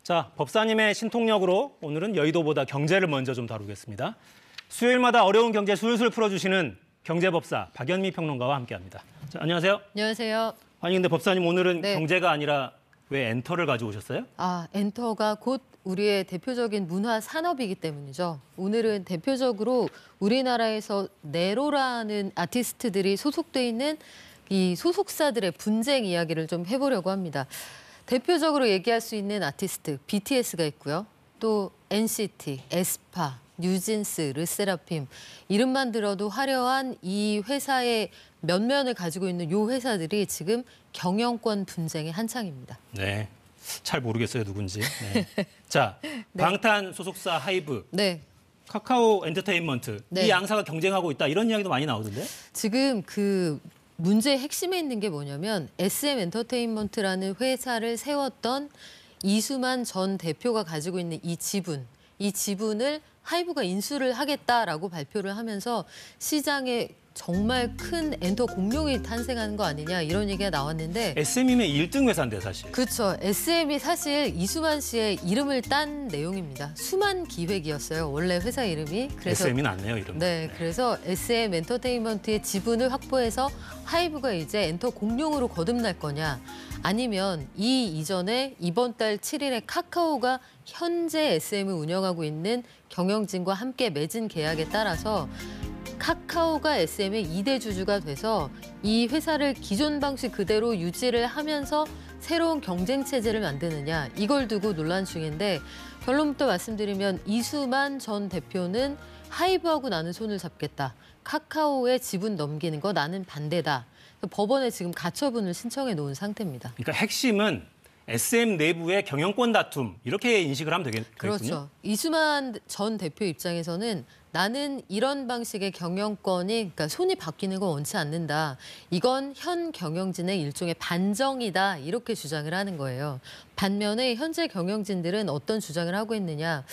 자, 법사님의 신통력으로 오늘은 여의도보다 경제를 먼저 좀 다루겠습니다. 수요일마다 어려운 경제 술술 풀어주시는 경제법사 박연미 평론가와 함께합니다. 자, 안녕하세요. 안녕하세요. 아니 근데 법사님 오늘은 경제가 아니라 왜 엔터를 가져오셨어요? 엔터가 곧 우리의 대표적인 문화 산업이기 때문이죠. 오늘은 대표적으로 우리나라에서 네로라는 아티스트들이 소속돼 있는 이 소속사들의 분쟁 이야기를 좀 해보려고 합니다. 대표적으로 얘기할 수 있는 아티스트 BTS가 있고요. 또 NCT, 에스파, 뉴진스, 르세라핌 이름만 들어도 화려한 이 회사의 면면을 가지고 있는 이 회사들이 지금 경영권 분쟁의 한창입니다. 네, 잘 모르겠어요 누군지. 네. 자, 방탄 소속사 하이브, 카카오 엔터테인먼트 이 양사가 경쟁하고 있다 이런 이야기도 많이 나오던데? 지금 그 문제의 핵심에 있는 게 뭐냐면 SM 엔터테인먼트라는 회사를 세웠던 이수만 전 대표가 가지고 있는 이 지분을 하이브가 인수를 하겠다라고 발표를 하면서 시장에 정말 큰 엔터 공룡이 탄생하는 거 아니냐 이런 얘기가 나왔는데 SM이면 1등 회사인데 사실. 그렇죠. SM이 사실 이수만 씨의 이름을 딴 내용입니다. 수만 기획이었어요. 원래 회사 이름이. 그래서 SM이 낫네요 이름. 네, 그래서 SM 엔터테인먼트의 지분을 확보해서 하이브가 이제 엔터 공룡으로 거듭날 거냐 아니면 이 이전에 이번 달 7일에 카카오가 현재 SM을 운영하고 있는 경영진과 함께 맺은 계약에 따라서 카카오가 SM의 2대 주주가 돼서 이 회사를 기존 방식 그대로 유지를 하면서 새로운 경쟁 체제를 만드느냐 이걸 두고 논란 중인데 결론부터 말씀드리면 이수만 전 대표는 하이브하고 나는 손을 잡겠다. 카카오에 지분 넘기는 거 나는 반대다. 법원에 지금 가처분을 신청해 놓은 상태입니다. 그러니까 핵심은 SM 내부의 경영권 다툼 이렇게 인식을 하면 되겠군요. 그렇죠. 이수만 전 대표 입장에서는 나는 이런 방식의 경영권이 그러니까 손이 바뀌는 건 원치 않는다. 이건 현 경영진의 일종의 반정이다. 이렇게 주장을 하는 거예요. 반면에 현재 경영진들은 어떤 주장을 하고 있느냐.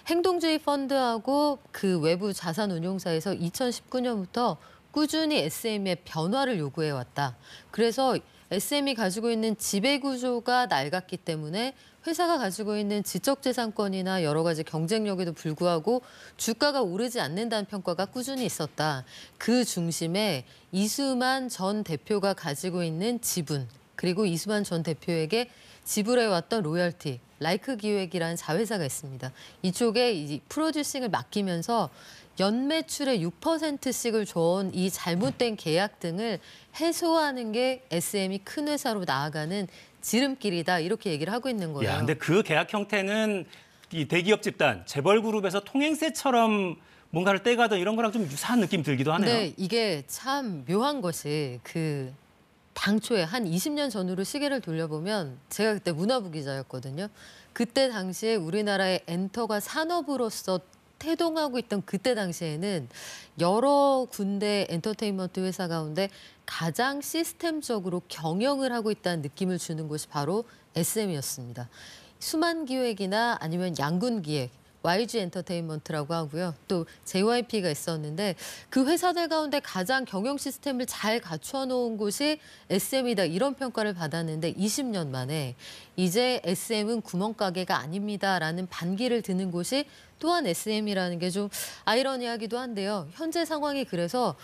행동주의 펀드하고 그 외부 자산운용사에서 2019년부터 꾸준히 SM의 변화를 요구해왔다. 그래서 SM이 가지고 있는 지배구조가 낡았기 때문에 회사가 가지고 있는 지적재산권이나 여러 가지 경쟁력에도 불구하고 주가가 오르지 않는다는 평가가 꾸준히 있었다. 그 중심에 이수만 전 대표가 가지고 있는 지분, 그리고 이수만 전 대표에게 지불해왔던 로열티, 라이크 기획이라는 자회사가 있습니다. 이쪽에 이 프로듀싱을 맡기면서 연매출의 6%씩을 줘온 이 잘못된 계약 등을 해소하는 게 SM이 큰 회사로 나아가는 지름길이다 이렇게 얘기를 하고 있는 거예요. 야, 근데 그 계약 형태는 이 대기업 집단, 재벌그룹에서 통행세처럼 뭔가를 떼가던 이런 거랑 좀 유사한 느낌 들기도 하네요. 네, 이게 참 묘한 것이 그 당초에 한 20년 전으로 시계를 돌려보면 제가 그때 문화부 기자였거든요. 그때 당시에 우리나라의 엔터가 산업으로서 태동하고 있던 그때 당시에는 여러 군데 엔터테인먼트 회사 가운데 가장 시스템적으로 경영을 하고 있다는 느낌을 주는 곳이 바로 SM이었습니다. 수만기획이나 아니면 양군기획, YG 엔터테인먼트라고 하고요. 또 JYP가 있었는데 그 회사들 가운데 가장 경영 시스템을 잘 갖춰 놓은 곳이 SM이다. 이런 평가를 받았는데 20년 만에 이제 SM은 구멍가게가 아닙니다라는 반기를 드는 곳이 또한 SM이라는 게 좀 아이러니하기도 한데요. 현재 상황이 그래서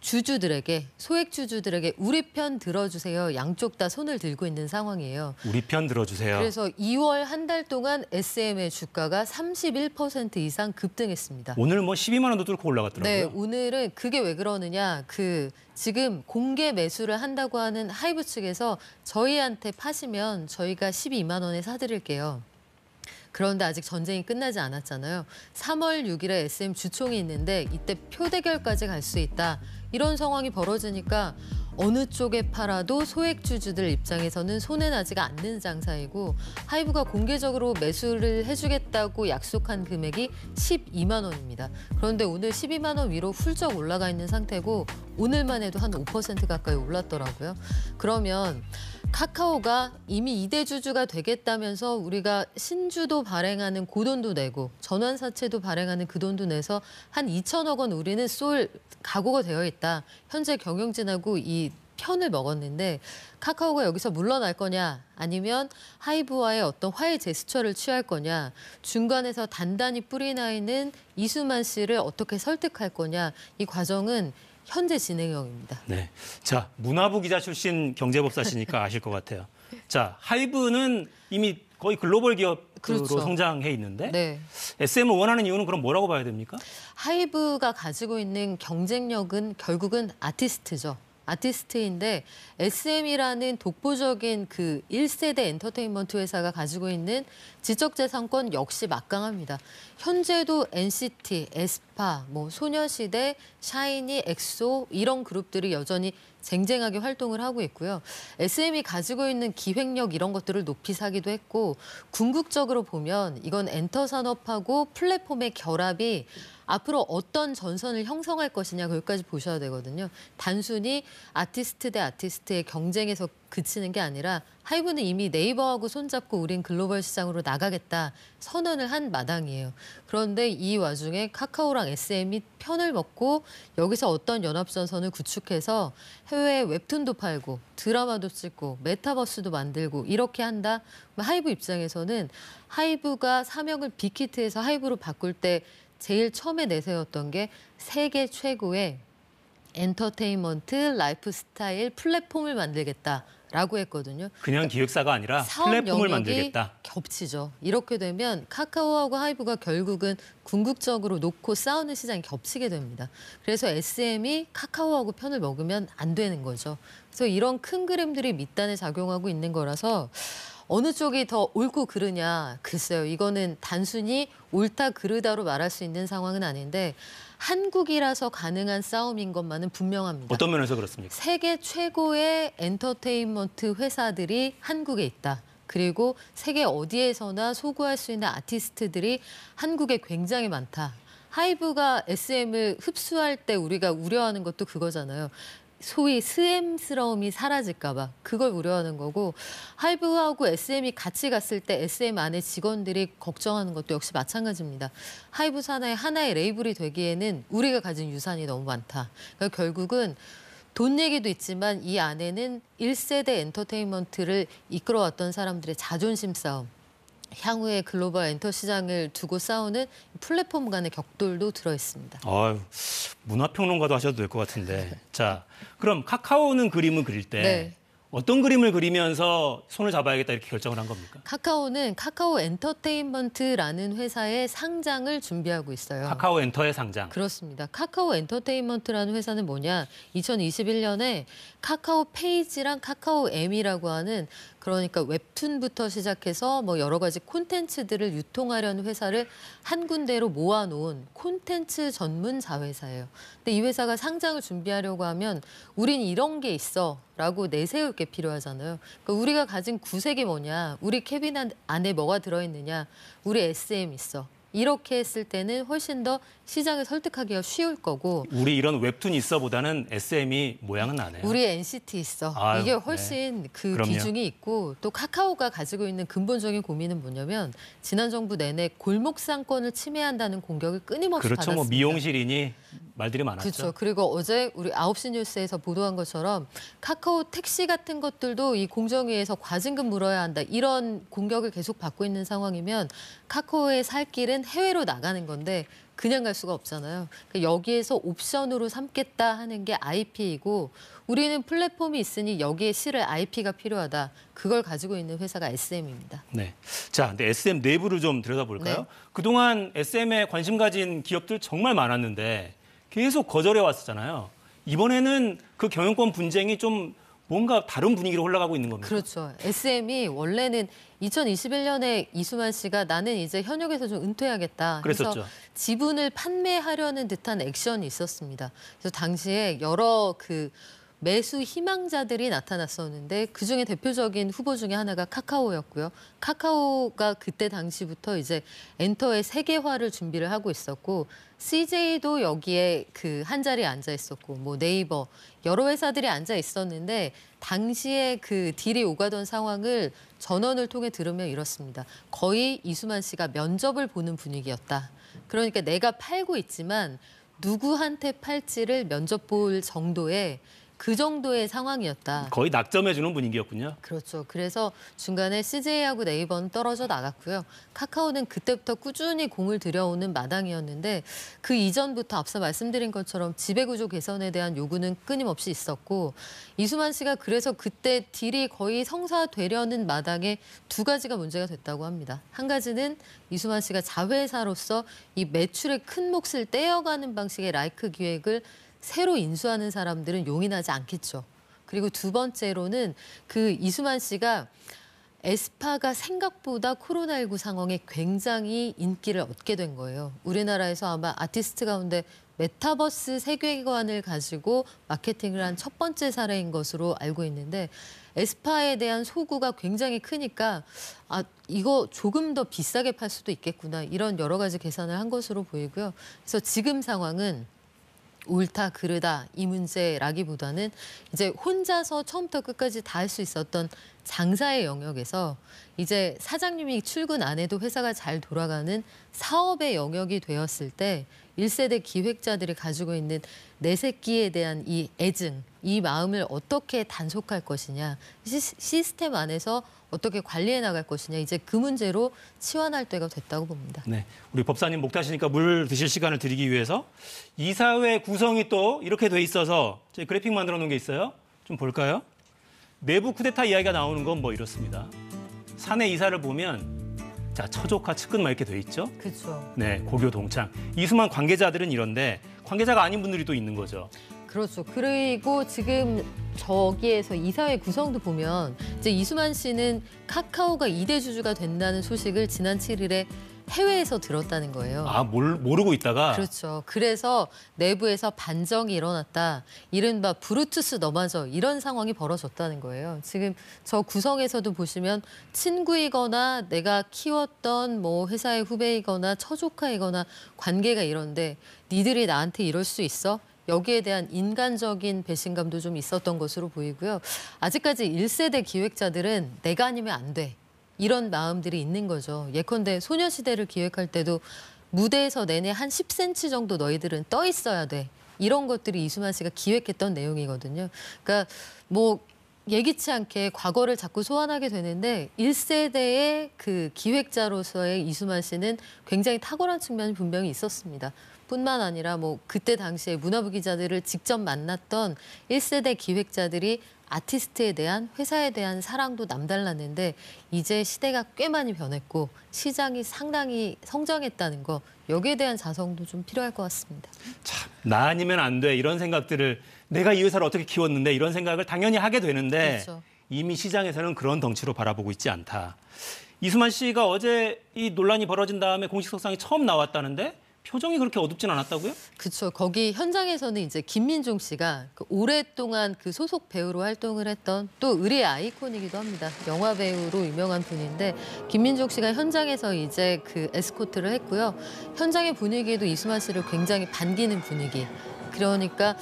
주주들에게, 소액 주주들에게 우리 편 들어주세요. 양쪽 다 손을 들고 있는 상황이에요. 우리 편 들어주세요. 그래서 2월 한 달 동안 SM의 주가가 31% 이상 급등했습니다. 오늘 뭐 12만 원도 뚫고 올라갔더라고요. 네, 오늘은 그게 왜 그러느냐. 지금 공개 매수를 한다고 하는 하이브 측에서 저희한테 파시면 저희가 12만 원에 사드릴게요. 그런데 아직 전쟁이 끝나지 않았잖아요. 3월 6일에 SM 주총이 있는데 이때 표대결까지 갈 수 있다. 이런 상황이 벌어지니까 어느 쪽에 팔아도 소액 주주들 입장에서는 손해나지가 않는 장사이고 하이브가 공개적으로 매수를 해주겠다고 약속한 금액이 12만 원입니다. 그런데 오늘 12만 원 위로 훌쩍 올라가 있는 상태고 오늘만 해도 한 5% 가까이 올랐더라고요. 그러면 카카오가 이미 2대 주주가 되겠다면서 우리가 신주도 발행하는 그 돈도 내고 전환사채도 발행하는 그 돈도 내서 한 2천억 원 우리는 쏠 각오가 되어 있다. 현재 경영진하고 이 편을 먹었는데 카카오가 여기서 물러날 거냐 아니면 하이브와의 어떤 화해 제스처를 취할 거냐 중간에서 단단히 뿌리 나 있는 이수만 씨를 어떻게 설득할 거냐 이 과정은 현재 진행형입니다. 네. 자, 문화부 기자 출신 경제법사시니까 아실 것 같아요. 자, 하이브는 이미 거의 글로벌 기업으로 그렇죠. 성장해 있는데 네. SM을 원하는 이유는 그럼 뭐라고 봐야 됩니까? 하이브가 가지고 있는 경쟁력은 결국은 아티스트죠. 아티스트인데 SM이라는 독보적인 그 1세대 엔터테인먼트 회사가 가지고 있는 지적재산권 역시 막강합니다. 현재도 NCT, 에스파, 뭐 소녀시대, 샤이니, 엑소 이런 그룹들이 여전히 쟁쟁하게 활동을 하고 있고요. SM이 가지고 있는 기획력 이런 것들을 높이 사기도 했고 궁극적으로 보면 이건 엔터 산업하고 플랫폼의 결합이 앞으로 어떤 전선을 형성할 것이냐 거기까지 보셔야 되거든요. 단순히 아티스트 대 아티스트의 경쟁에서 그치는 게 아니라 하이브는 이미 네이버하고 손잡고 우린 글로벌 시장으로 나가겠다 선언을 한 마당이에요. 그런데 이 와중에 카카오랑 SM이 편을 먹고 여기서 어떤 연합전선을 구축해서 해외에 웹툰도 팔고 드라마도 찍고 메타버스도 만들고 이렇게 한다. 하이브 입장에서는 하이브가 사명을 빅히트해서 하이브로 바꿀 때 제일 처음에 내세웠던 게 세계 최고의 엔터테인먼트 라이프 스타일 플랫폼을 만들겠다라고 했거든요. 그냥 기획사가 아니라 플랫폼을 만들겠다. 겹치죠. 이렇게 되면 카카오하고 하이브가 결국은 궁극적으로 놓고 싸우는 시장이 겹치게 됩니다. 그래서 SM이 카카오하고 편을 먹으면 안 되는 거죠. 그래서 이런 큰 그림들이 밑단에 작용하고 있는 거라서 어느 쪽이 더 옳고 그르냐 글쎄요. 이거는 단순히 옳다 그르다로 말할 수 있는 상황은 아닌데 한국이라서 가능한 싸움인 것만은 분명합니다. 어떤 면에서 그렇습니까? 세계 최고의 엔터테인먼트 회사들이 한국에 있다. 그리고 세계 어디에서나 소구할 수 있는 아티스트들이 한국에 굉장히 많다. 하이브가 SM을 흡수할 때 우리가 우려하는 것도 그거잖아요. 소위 스엠스러움이 사라질까 봐 그걸 우려하는 거고 하이브하고 SM이 같이 갔을 때 SM 안에 직원들이 걱정하는 것도 역시 마찬가지입니다. 하이브 산하의 하나의 레이블이 되기에는 우리가 가진 유산이 너무 많다. 그러니까 결국은 돈 얘기도 있지만 이 안에는 1세대 엔터테인먼트를 이끌어왔던 사람들의 자존심 싸움 향후의 글로벌 엔터 시장을 두고 싸우는 플랫폼 간의 격돌도 들어있습니다. 아유, 문화평론가도 하셔도 될 것 같은데. 자, 그럼 카카오는 그림을 그릴 때 네. 어떤 그림을 그리면서 손을 잡아야겠다 이렇게 결정을 한 겁니까? 카카오는 카카오 엔터테인먼트라는 회사의 상장을 준비하고 있어요. 카카오 엔터의 상장. 그렇습니다. 카카오 엔터테인먼트라는 회사는 뭐냐? 2021년에 카카오 페이지랑 카카오 M이라고 하는 그러니까 웹툰부터 시작해서 뭐 여러 가지 콘텐츠들을 유통하려는 회사를 한 군데로 모아놓은 콘텐츠 전문 자회사예요. 근데 이 회사가 상장을 준비하려고 하면 우린 이런 게 있어라고 내세울 게 필요하잖아요. 그러니까 우리가 가진 구색이 뭐냐? 우리 캐빈 안에 뭐가 들어있느냐? 우리 SM 있어. 이렇게 했을 때는 훨씬 더 시장을 설득하기가 쉬울 거고 우리 이런 웹툰 있어보다는 SM이 모양은 나네요. 우리 NCT 있어. 아유, 이게 훨씬 그 그럼요. 비중이 있고 또 카카오가 가지고 있는 근본적인 고민은 뭐냐면 지난 정부 내내 골목 상권을 침해한다는 공격을 끊임없이 그렇죠. 받았습니다. 뭐 미용실이니 말들이 많았죠. 그렇죠. 그리고 어제 우리 9시 뉴스에서 보도한 것처럼 카카오 택시 같은 것들도 이 공정위에서 과징금 물어야 한다. 이런 공격을 계속 받고 있는 상황이면 카카오의 살 길은 해외로 나가는 건데 그냥 갈 수가 없잖아요. 그러니까 여기에서 옵션으로 삼겠다 하는 게 IP이고 우리는 플랫폼이 있으니 여기에 실을 IP가 필요하다. 그걸 가지고 있는 회사가 SM입니다. 네. 자, 근데 SM 내부를 좀 들여다볼까요? 네. 그동안 SM에 관심 가진 기업들 정말 많았는데 계속 거절해 왔었잖아요. 이번에는 그 경영권 분쟁이 좀 뭔가 다른 분위기로 흘러가고 있는 겁니다. 그렇죠. SM이 원래는 2021년에 이수만 씨가 나는 이제 현역에서 좀 은퇴하겠다. 그랬었죠. 그래서 지분을 판매하려는 듯한 액션이 있었습니다. 그래서 당시에 여러 그 매수 희망자들이 나타났었는데 그중에 대표적인 후보 중에 하나가 카카오였고요. 카카오가 그때 당시부터 이제 엔터의 세계화를 준비를 하고 있었고 CJ도 여기에 그 한 자리에 앉아 있었고 뭐 네이버 여러 회사들이 앉아 있었는데 당시에 그 딜이 오가던 상황을 전원을 통해 들으면 이렇습니다. 거의 이수만 씨가 면접을 보는 분위기였다. 그러니까 내가 팔고 있지만 누구한테 팔지를 면접 볼 정도의 그 정도의 상황이었다. 거의 낙점해주는 분위기였군요. 그렇죠. 그래서 중간에 CJ하고 네이버는 떨어져 나갔고요. 카카오는 그때부터 꾸준히 공을 들여오는 마당이었는데 그 이전부터 앞서 말씀드린 것처럼 지배구조 개선에 대한 요구는 끊임없이 있었고 이수만 씨가 그래서 그때 딜이 거의 성사되려는 마당에 두 가지가 문제가 됐다고 합니다. 한 가지는 이수만 씨가 자회사로서 이 매출의 큰 몫을 떼어가는 방식의 라이크 기획을 새로 인수하는 사람들은 용인하지 않겠죠. 그리고 두 번째로는 그 이수만 씨가 에스파가 생각보다 코로나19 상황에 굉장히 인기를 얻게 된 거예요. 우리나라에서 아마 아티스트 가운데 메타버스 세계관을 가지고 마케팅을 한 첫 번째 사례인 것으로 알고 있는데 에스파에 대한 소구가 굉장히 크니까 아 이거 조금 더 비싸게 팔 수도 있겠구나 이런 여러 가지 계산을 한 것으로 보이고요. 그래서 지금 상황은 옳다 그르다 이 문제라기보다는 이제 혼자서 처음부터 끝까지 다 할 수 있었던 장사의 영역에서 이제 사장님이 출근 안 해도 회사가 잘 돌아가는 사업의 영역이 되었을 때 1세대 기획자들이 가지고 있는 내 새끼에 대한 이 애증, 이 마음을 어떻게 단속할 것이냐, 시스템 안에서 어떻게 관리해 나갈 것이냐, 이제 그 문제로 치환할 때가 됐다고 봅니다. 네, 우리 법사님 목 타시니까 물 드실 시간을 드리기 위해서 이사회 구성이 또 이렇게 돼 있어서 저희 그래픽 만들어 놓은 게 있어요. 좀 볼까요? 내부 쿠데타 이야기가 나오는 건 뭐 이렇습니다. 사내 이사를 보면 자 처조카 측근 막 이렇게 돼 있죠. 그렇죠. 네, 고교 동창. 이수만 관계자들은 이런데 관계자가 아닌 분들이 또 있는 거죠. 그렇죠. 그리고 지금 저기에서 이사회 구성도 보면 이제 이수만 씨는 카카오가 2대 주주가 된다는 소식을 지난 7일에 해외에서 들었다는 거예요. 아, 모르고 있다가. 그렇죠. 그래서 내부에서 반정이 일어났다. 이른바 브루투스 너마저 이런 상황이 벌어졌다는 거예요. 지금 저 구성에서도 보시면 친구이거나 내가 키웠던 뭐 회사의 후배이거나 처조카이거나 관계가 이런데 니들이 나한테 이럴 수 있어? 여기에 대한 인간적인 배신감도 좀 있었던 것으로 보이고요. 아직까지 1세대 기획자들은 내가 아니면 안 돼. 이런 마음들이 있는 거죠. 예컨대 소녀시대를 기획할 때도 무대에서 내내 한 10cm 정도 너희들은 떠 있어야 돼. 이런 것들이 이수만 씨가 기획했던 내용이거든요. 그러니까 뭐 예기치 않게 과거를 자꾸 소환하게 되는데 1세대의 그 기획자로서의 이수만 씨는 굉장히 탁월한 측면이 분명히 있었습니다. 뿐만 아니라 뭐 그때 당시에 문화부 기자들을 직접 만났던 1세대 기획자들이 아티스트에 대한 회사에 대한 사랑도 남달랐는데 이제 시대가 꽤 많이 변했고 시장이 상당히 성장했다는 거 여기에 대한 자성도 좀 필요할 것 같습니다. 참, 나 아니면 안 돼 이런 생각들을 내가 이 회사를 어떻게 키웠는데 이런 생각을 당연히 하게 되는데 그렇죠. 이미 시장에서는 그런 덩치로 바라보고 있지 않다. 이수만 씨가 어제 이 논란이 벌어진 다음에 공식 석상에 처음 나왔다는데 표정이 그렇게 어둡진 않았다고요? 그렇죠. 거기 현장에서는 이제 김민종 씨가 그 오랫동안 그 소속 배우로 활동을 했던 또 의리의 아이콘이기도 합니다. 영화 배우로 유명한 분인데 김민종 씨가 현장에서 이제 그 에스코트를 했고요. 현장의 분위기에도 이수만 씨를 굉장히 반기는 분위기. 그러니까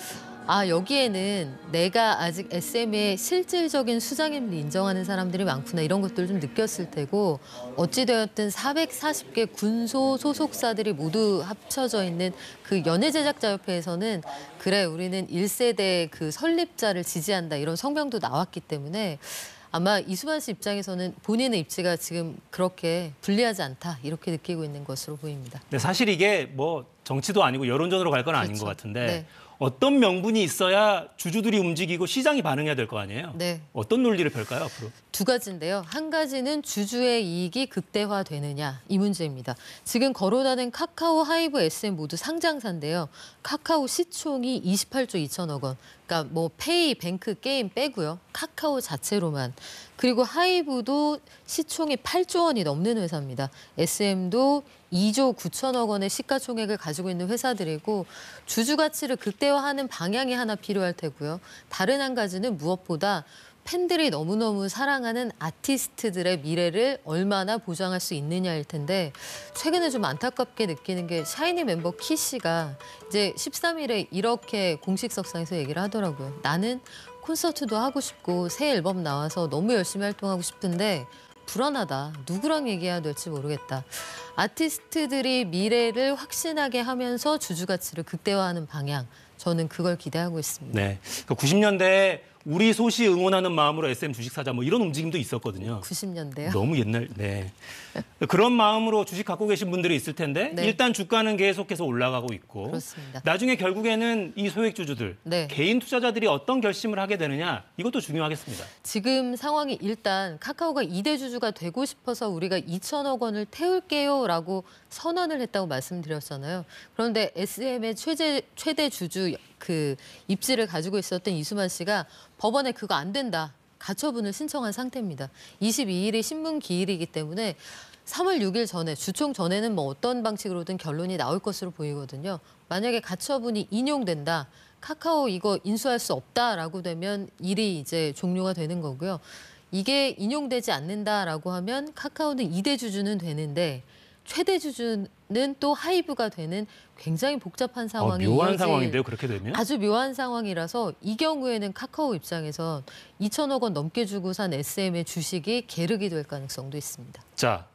아 여기에는 내가 아직 SM의 실질적인 수장임을 인정하는 사람들이 많구나 이런 것들을 좀 느꼈을 테고 어찌되었든 440개 군소 소속사들이 모두 합쳐져 있는 그 연예제작자협회에서는 그래 우리는 1세대 그 설립자를 지지한다 이런 성명도 나왔기 때문에 아마 이수만 씨 입장에서는 본인의 입지가 지금 그렇게 불리하지 않다 이렇게 느끼고 있는 것으로 보입니다. 근데 사실 이게 뭐 정치도 아니고 여론전으로 갈 건 아닌 그렇죠. 것 같은데 네. 어떤 명분이 있어야 주주들이 움직이고 시장이 반응해야 될 거 아니에요? 네. 어떤 논리를 펼까요, 앞으로? 두 가지인데요. 한 가지는 주주의 이익이 극대화되느냐 이 문제입니다. 지금 거론하는 카카오, 하이브, SM 모두 상장사인데요. 카카오 시총이 28조 2천억 원. 그러니까 뭐 페이, 뱅크, 게임 빼고요. 카카오 자체로만. 그리고 하이브도 시총이 8조 원이 넘는 회사입니다. SM도 2조 9천억 원의 시가총액을 가지고 있는 회사들이고 주주 가치를 극대화하는 방향이 하나 필요할 테고요. 다른 한 가지는 무엇보다 팬들이 너무너무 사랑하는 아티스트들의 미래를 얼마나 보장할 수 있느냐일 텐데 최근에 좀 안타깝게 느끼는 게 샤이니 멤버 키 씨가 이제 13일에 이렇게 공식석상에서 얘기를 하더라고요. 나는 콘서트도 하고 싶고 새 앨범 나와서 너무 열심히 활동하고 싶은데 불안하다. 누구랑 얘기해야 될지 모르겠다. 아티스트들이 미래를 확신하게 하면서 주주 가치를 극대화하는 방향. 저는 그걸 기대하고 있습니다. 네. 90년대에 우리 소시 응원하는 마음으로 SM 주식 사자 뭐 이런 움직임도 있었거든요. 90년대요? 너무 옛날, 네. 그런 마음으로 주식 갖고 계신 분들이 있을 텐데 네. 일단 주가는 계속해서 올라가고 있고 그렇습니다. 나중에 결국에는 이 소액주주들, 네. 개인 투자자들이 어떤 결심을 하게 되느냐 이것도 중요하겠습니다. 지금 상황이 일단 카카오가 2대 주주가 되고 싶어서 우리가 2천억 원을 태울게요라고 선언을 했다고 말씀드렸잖아요. 그런데 SM의 최대 주주 그 입지를 가지고 있었던 이수만 씨가 법원에 그거 안 된다. 가처분을 신청한 상태입니다. 22일이 신문 기일이기 때문에 3월 6일 전에 주총 전에는 뭐 어떤 방식으로든 결론이 나올 것으로 보이거든요. 만약에 가처분이 인용된다. 카카오 이거 인수할 수 없다라고 되면 일이 이제 종료가 되는 거고요. 이게 인용되지 않는다라고 하면 카카오는 2대 주주는 되는데 최대 주주는 또 하이브가 되는 굉장히 복잡한 상황이 묘한 이어질 상황인데요. 그렇게 되면? 아주 묘한 상황이라서 이 경우에는 카카오 입장에서 2천억 원 넘게 주고 산 SM의 주식이 계륵이 될 가능성도 있습니다. 자,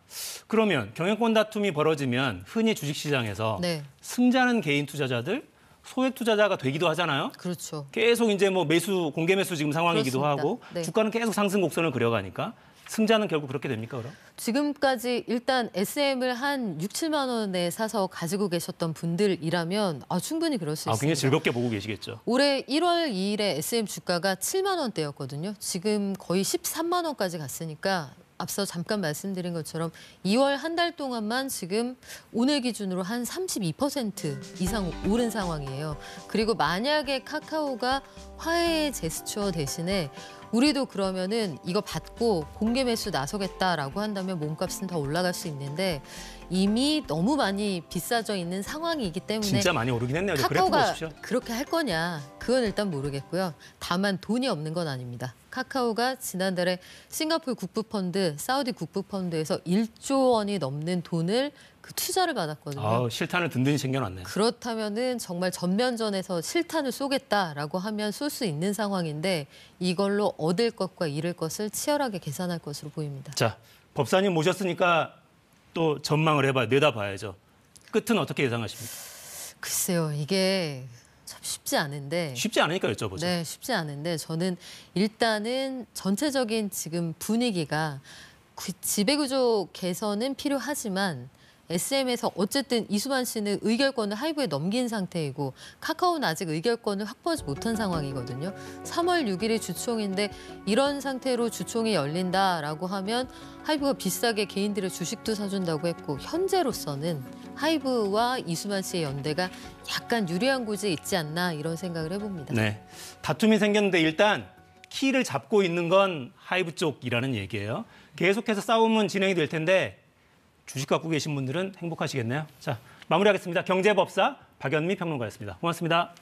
그러면 경영권 다툼이 벌어지면 흔히 주식시장에서 네, 승자는 개인 투자자들, 소액 투자자가 되기도 하잖아요. 그렇죠. 계속 이제 뭐 공개 매수 지금 상황이기도 그렇습니다. 하고 네. 주가는 계속 상승 곡선을 그려가니까 승자는 결국 그렇게 됩니까, 그럼? 지금까지 일단 SM을 한 6, 7만 원에 사서 가지고 계셨던 분들이라면 충분히 그럴 수 있습니다. 굉장히 즐겁게 보고 계시겠죠. 올해 1월 2일에 SM 주가가 7만 원대였거든요. 지금 거의 13만 원까지 갔으니까 앞서 잠깐 말씀드린 것처럼 2월 한 달 동안만 지금 오늘 기준으로 한 32% 이상 오른 상황이에요. 그리고 만약에 카카오가 화해의 제스처 대신에 우리도 그러면은 이거 받고 공개 매수 나서겠다라고 한다면 몸값은 더 올라갈 수 있는데 이미 너무 많이 비싸져 있는 상황이기 때문에 진짜 많이 오르긴 했네요. 그래프 카카오가 보십시오. 그렇게 할 거냐 그건 일단 모르겠고요. 다만 돈이 없는 건 아닙니다. 카카오가 지난달에 싱가포르 국부펀드, 사우디 국부펀드에서 1조 원이 넘는 돈을 그 투자를 받았거든요. 실탄을 든든히 챙겨놨네요. 그렇다면은 정말 전면전에서 실탄을 쏘겠다라고 하면 쏠 수 있는 상황인데 이걸로 얻을 것과 잃을 것을 치열하게 계산할 것으로 보입니다. 자, 법사님 모셨으니까 또 전망을 내다봐야죠. 끝은 어떻게 예상하십니까? 글쎄요, 이게 참 쉽지 않은데. 쉽지 않으니까 여쭤보죠. 네, 쉽지 않은데 저는 일단은 전체적인 지금 분위기가 지배구조 개선은 필요하지만 SM에서 어쨌든 이수만 씨는 의결권을 하이브에 넘긴 상태이고 카카오는 아직 의결권을 확보하지 못한 상황이거든요. 3월 6일이 주총인데 이런 상태로 주총이 열린다라고 하면 하이브가 비싸게 개인들의 주식도 사준다고 했고 현재로서는 하이브와 이수만 씨의 연대가 약간 유리한 곳에 있지 않나 이런 생각을 해봅니다. 네, 다툼이 생겼는데 일단 키를 잡고 있는 건 하이브 쪽이라는 얘기예요. 계속해서 싸움은 진행이 될 텐데 주식 갖고 계신 분들은 행복하시겠네요. 자, 마무리하겠습니다. 경제법사 박연미 평론가였습니다. 고맙습니다.